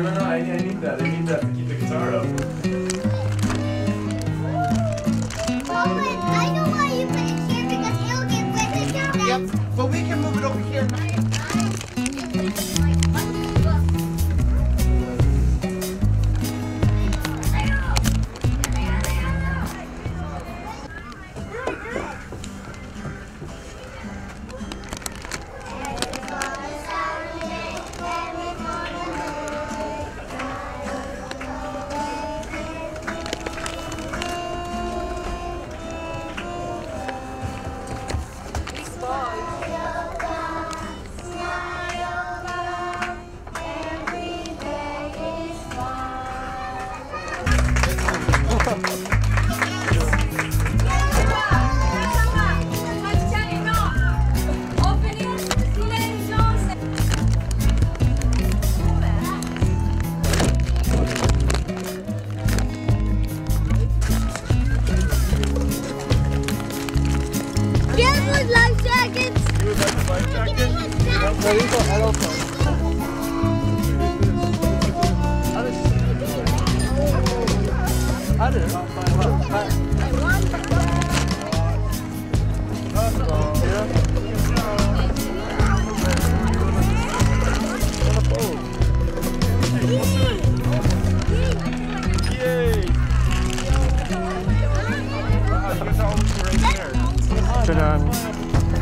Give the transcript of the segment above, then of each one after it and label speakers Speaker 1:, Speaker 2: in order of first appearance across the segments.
Speaker 1: no, I need that. I need that to keep the guitar up.
Speaker 2: I know why you put it here because it'll get wet.
Speaker 3: Yep, but we can move it over here.
Speaker 2: Life jackets.
Speaker 1: You would like a life jacket?
Speaker 3: There you go, elephant.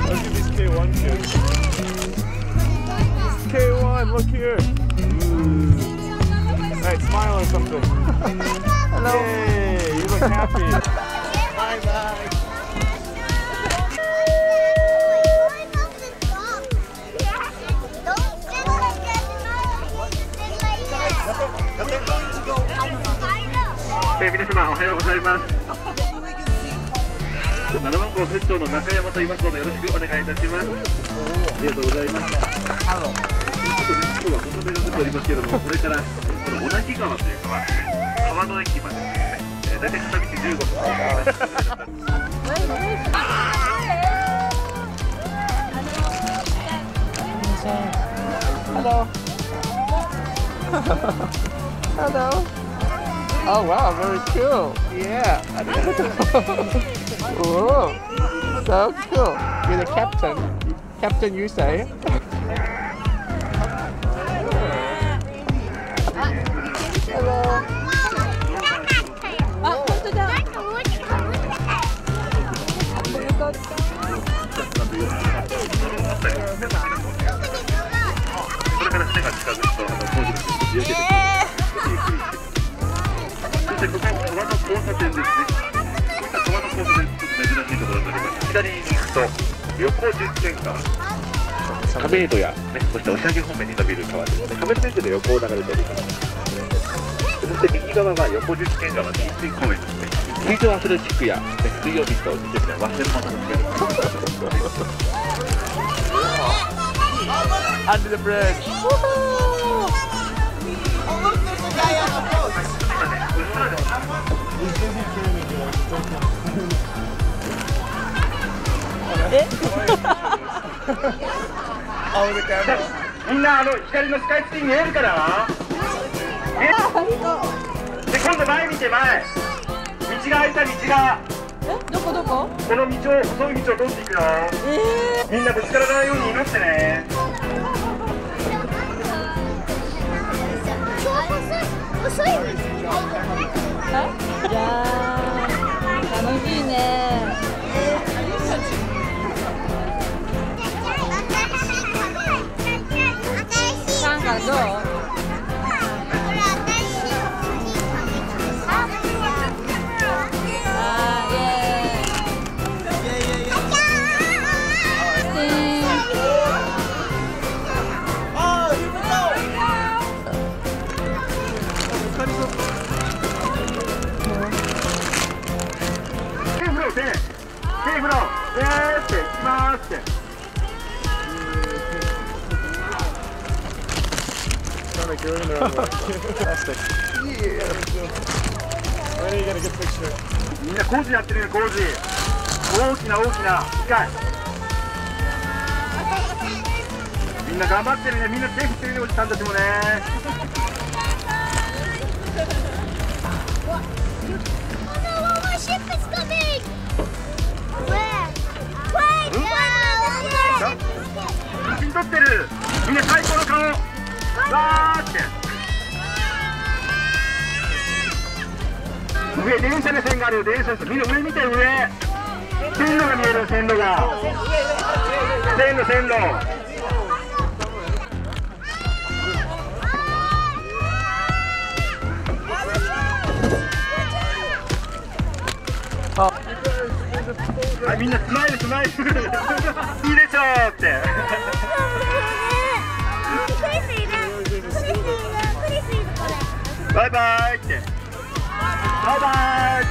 Speaker 1: Look at these K1 kids. K1, look here. Alright, smile or something. Hello. Hey, you look happy.
Speaker 3: Bye bye.
Speaker 4: 皆様おはようございます。7番号船長の中山と言いますのでよろしくお願いいたします。ありがとうございます。今日はこの目が出ておりますけれども、これからこの小名木川という川の駅までですね、大体片道15分。
Speaker 3: Hello. Hello. Oh wow, very cool. Yeah. Whoa. So cool. You're the captain. Captain, you say. Hello.亀戸や、ね、そして押上方面に伸びる川ですね。亀戸駅の横を流れております。そして右側が横十間川親水公園ですね。水上アスレチックや、ね、水曜日と実際に忘れ物をつける。Under the bridge. Woohoo! Oh look, there's a guy on the boat. Oh, the camera.
Speaker 4: みんな光のスカイツリー見えるかな？で今度前見て前。道が開いた道が。
Speaker 5: どこどこ？
Speaker 4: この道を細い道を通っていくよ。みんなぶつからないように祈ってね。
Speaker 2: 細い道。
Speaker 5: いやー楽しいね。なんかどう？Fantastic.
Speaker 1: Yeah. When are you gonna get a picture?
Speaker 4: みんな工事やってるよ工事。大きな大きな機械。みんな頑張ってるね。みんな手振ってるねおじさんたちもね。みんな最高の顔わーって上、電車で線があるよ、電車でみんな上見て、上線路が見える、線路が線路はい、みんなスマイルいいでしょーってバイバイってバイバイ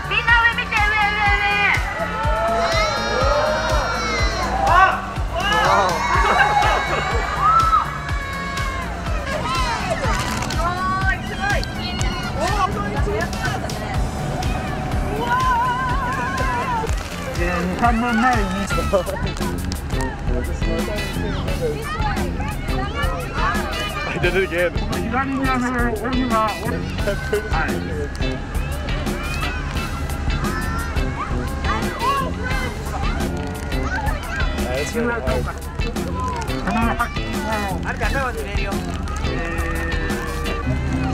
Speaker 2: みんな上見て、上
Speaker 4: 3年前に
Speaker 1: I did it again.
Speaker 4: 左に鬼が
Speaker 1: That's really hard.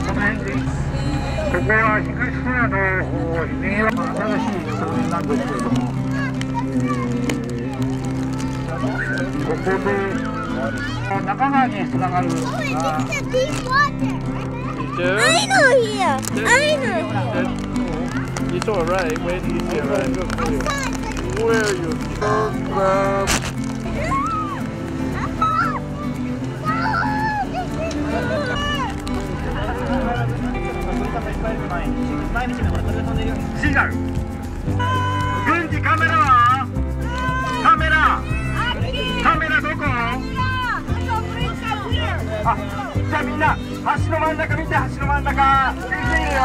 Speaker 4: この辺でここは東船の新しい作品なんですけれども、ここで中川につながる
Speaker 1: You do?
Speaker 2: I know here. I know here.
Speaker 1: You saw it right. Where did you see it right? Where are you?
Speaker 4: 軍事カメラはカメラどこじゃあみんな橋の真ん中見て橋の真ん中いるよ